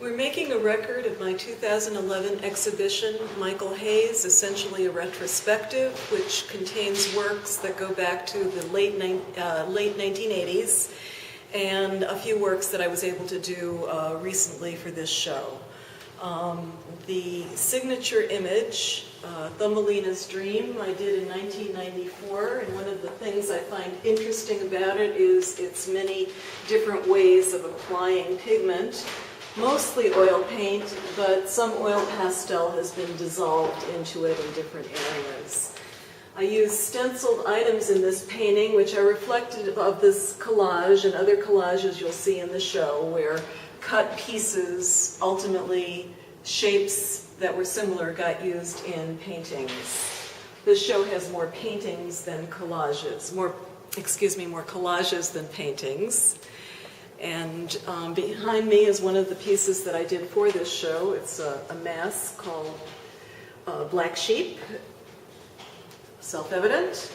We're making a record of my 2011 exhibition, Michael Hayes, essentially a retrospective, which contains works that go back to the late 1980s, and a few works that I was able to do recently for this show. The signature image, Thumbelina's Dream, I did in 1994, and one of the things I find interesting about it is its many different ways of applying pigment. Mostly oil paint, but some oil pastel has been dissolved into it in different areas. I used stenciled items in this painting, which are reflective of this collage and other collages you'll see in the show, where cut pieces, ultimately shapes that were similar, got used in paintings. This show has more paintings than collages, more collages than paintings. And behind me is one of the pieces that I did for this show. It's a mask called Black Sheep, self-evident.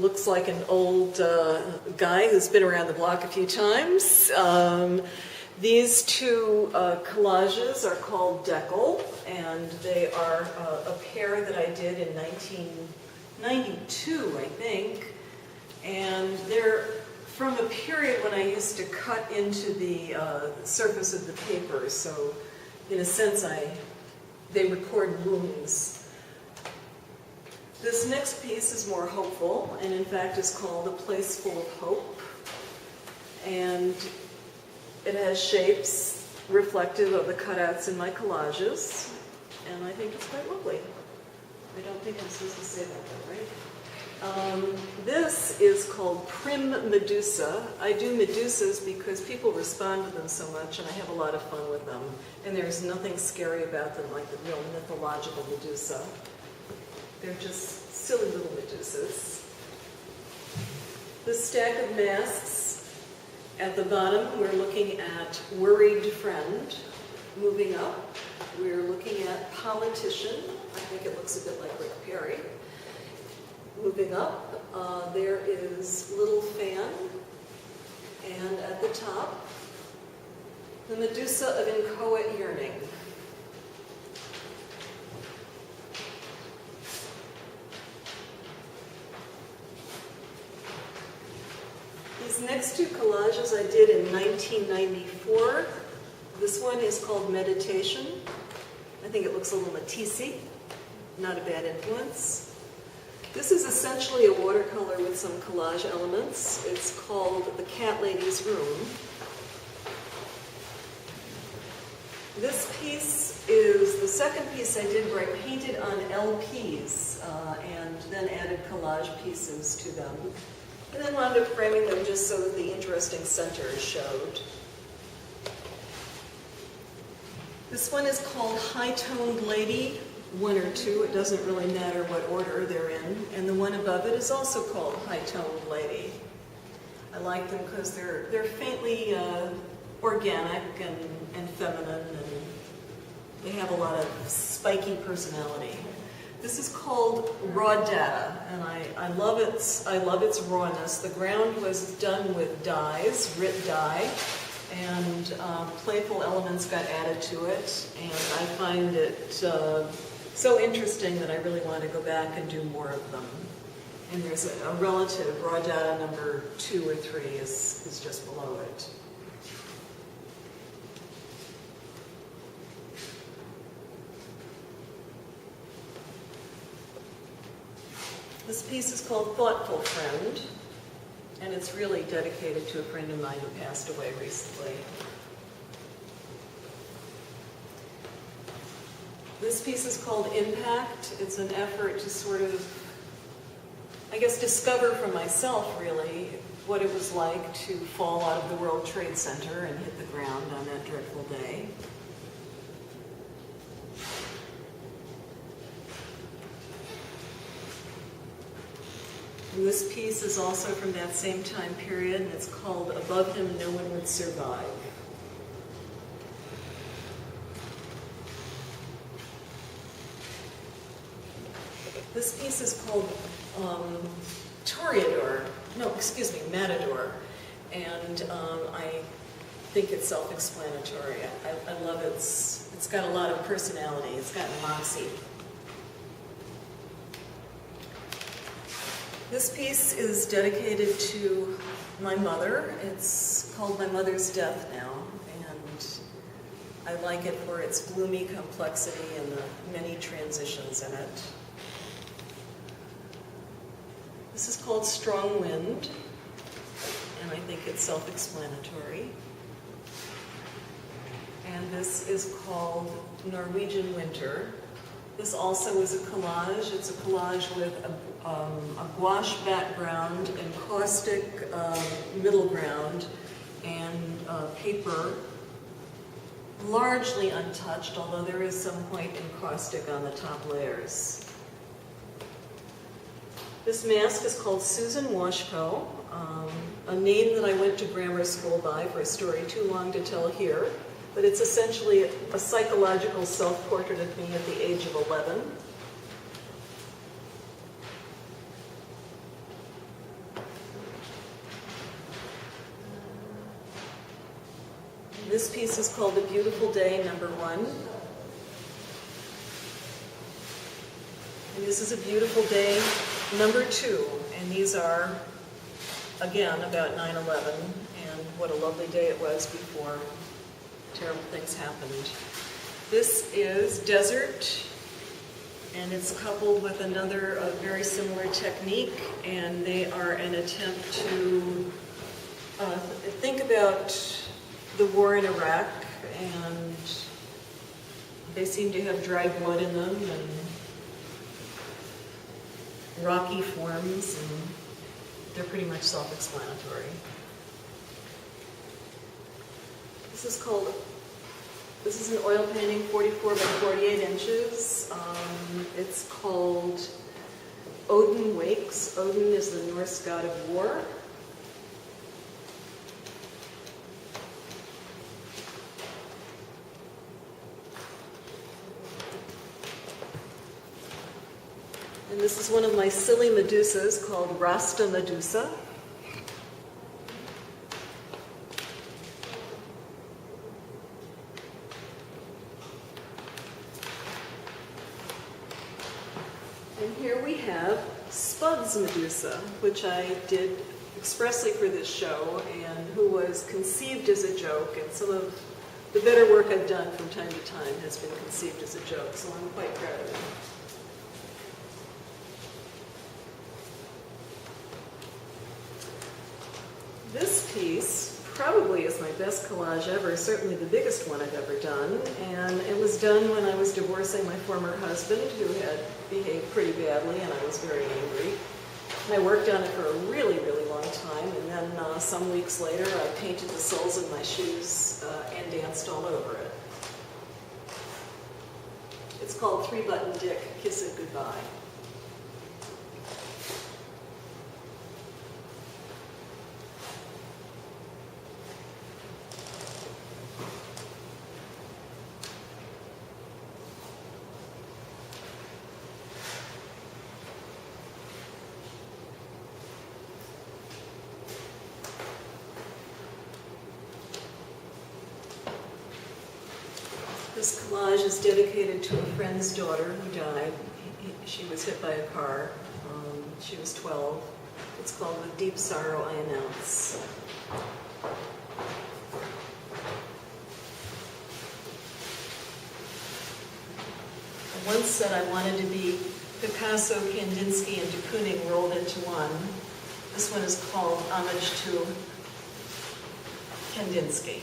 Looks like an old guy who's been around the block a few times. These two collages are called Decal, and they are a pair that I did in 1992, I think. And they're from a period when I used to cut into the surface of the paper, so in a sense they record wounds. This next piece is more hopeful, and in fact is called A Place Full of Hope, and it has shapes reflective of the cutouts in my collages, and I think it's quite lovely. I don't think I'm supposed to say that though, right? This is called Prim Medusa. I do Medusas because people respond to them so much, and I have a lot of fun with them. And there's nothing scary about them like the real mythological Medusa. They're just silly little Medusas. This stack of masks, at the bottom, we're looking at Worried Friend. Moving up, we're looking at Politician. I think it looks a bit like Rick Perry. Moving up, there is Little Fan, and at the top, the Medusa of Inchoate Yearning. These next two collages I did in 1994. This one is called Meditation. I think it looks a little Matisse, not a bad influence. This is essentially a watercolor with some collage elements. It's called The Cat Lady's Room. This piece is the second piece I did where I painted on LPs and then added collage pieces to them. And then wound up framing them just so that the interesting centers showed. This one is called High-Toned Lady. One or two, it doesn't really matter what order they're in, and the one above it is also called High-Toned Lady. I like them because they're faintly organic and feminine, and they have a lot of spiky personality. This is called Raw Data, and I love its rawness. The ground was done with dyes, Rit dye, and playful elements got added to it, and I find it so interesting that I really want to go back and do more of them. And there's a relative, Raw Data number 2 or 3 is just below it. This piece is called Thoughtful Friend, and it's really dedicated to a friend of mine who passed away recently. This piece is called Impact. It's an effort to sort of, I guess, discover for myself, really, what it was like to fall out of the World Trade Center and hit the ground on that dreadful day. And this piece is also from that same time period, and it's called Above Him No One Would Survive. This piece is called Matador, and I think it's self-explanatory. I love it. It's got a lot of personality. It's got moxie. This piece is dedicated to my mother. It's called My Mother's Death now, and I like it for its gloomy complexity and the many transitions in it. This is called Strong Wind, and I think it's self-explanatory. And this is called Norwegian Winter. This also is a collage. It's a collage with a gouache background and caustic middle ground and paper, largely untouched, although there is some white and caustic on the top layers. This mask is called Susan Washko, a name that I went to grammar school by for a story too long to tell here, but it's essentially a psychological self-portrait of me at the age of 11. This piece is called A Beautiful Day, #1. And this is A Beautiful Day, #2. And these are, again, about 9/11 and what a lovely day it was before terrible things happened. This is Desert, and it's coupled with another very similar technique, and they are an attempt to think about the war in Iraq, and they seem to have dried wood in them and rocky forms, and they're pretty much self-explanatory. This is an oil painting, 44 by 48 inches. It's called Odin Wakes. Odin is the Norse god of war. And this is one of my silly Medusas called Rasta Medusa. And here we have Spud's Medusa, which I did expressly for this show, and who was conceived as a joke, and some of the better work I've done from time to time has been conceived as a joke, so I'm quite proud of it. This piece probably is my best collage ever, certainly the biggest one I've ever done, and it was done when I was divorcing my former husband, who had behaved pretty badly, and I was very angry. And I worked on it for a really, really long time, and then some weeks later I painted the soles of my shoes and danced all over it. It's called 3-Button Dick, Kiss It Goodbye. This collage is dedicated to a friend's daughter who died. She was hit by a car. She was 12. It's called With Deep Sorrow I Announce. I once said I wanted to be Picasso, Kandinsky, and de Kooning rolled into one. This one is called Homage to Kandinsky.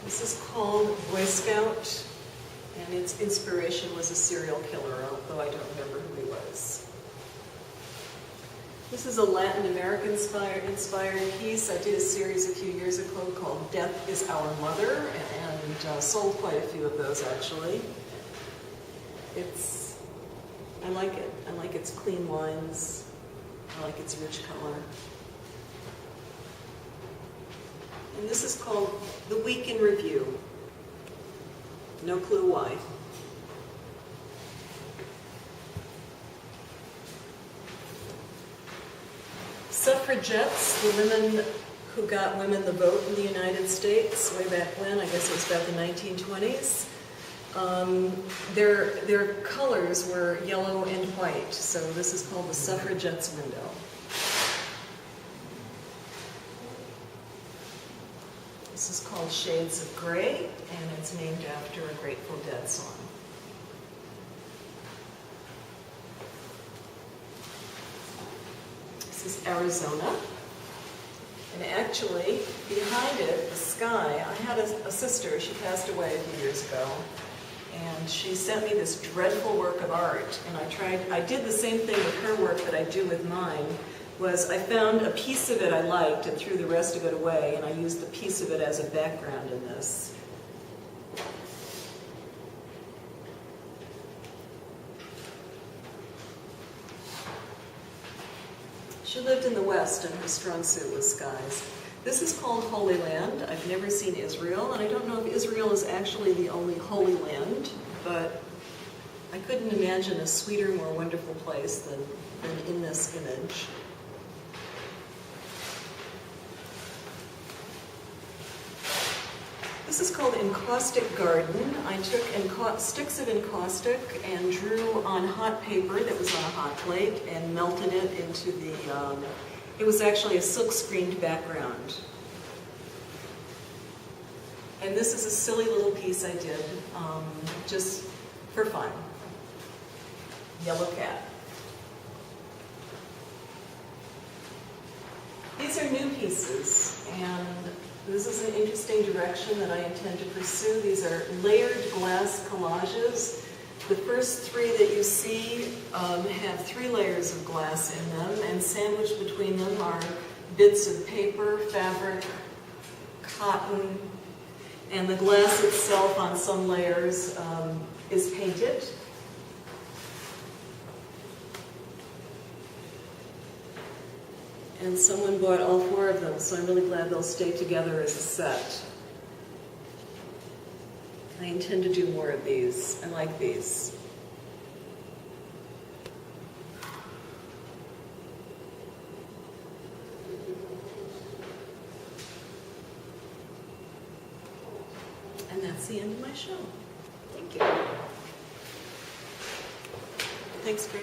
This is called Boy Scout, and its inspiration was a serial killer, although I don't remember who he was. This is a Latin American inspired piece. I did a series a few years ago called Death is Our Mother, and sold quite a few of those actually. I like it. I like its clean lines. I like its rich color. And this is called The Week in Review. No clue why. Suffragettes, the women who got women the vote in the United States way back when, I guess it was about the 1920s. Their colors were yellow and white, so this is called the Suffragettes window. This is called Shades of Gray, and it's named after a Grateful Dead song. This is Arizona. And actually, behind it, the sky, I had a sister, she passed away a few years ago, and she sent me this dreadful work of art, and I did the same thing with her work that I do with mine, was I found a piece of it I liked and threw the rest of it away, and I used the piece of it as a background in this. She lived in the West, and her strong suit was skies. This is called Holy Land. I've never seen Israel, and I don't know if Israel is actually the only Holy Land, but I couldn't imagine a sweeter, more wonderful place than in this image. This is called Encaustic Garden. I took sticks of encaustic and drew on hot paper that was on a hot plate and melted it into the, it was actually a silk-screened background. And this is a silly little piece I did, just for fun. Yellow cat. These are new pieces, and this is an interesting direction that I intend to pursue. These are layered glass collages. The first three that you see have 3 layers of glass in them, and sandwiched between them are bits of paper, fabric, cotton, and the glass itself on some layers is painted. And someone bought all 4 of them, so I'm really glad they'll stay together as a set. I intend to do more of these. I like these. And that's the end of my show. Thank you. Thanks for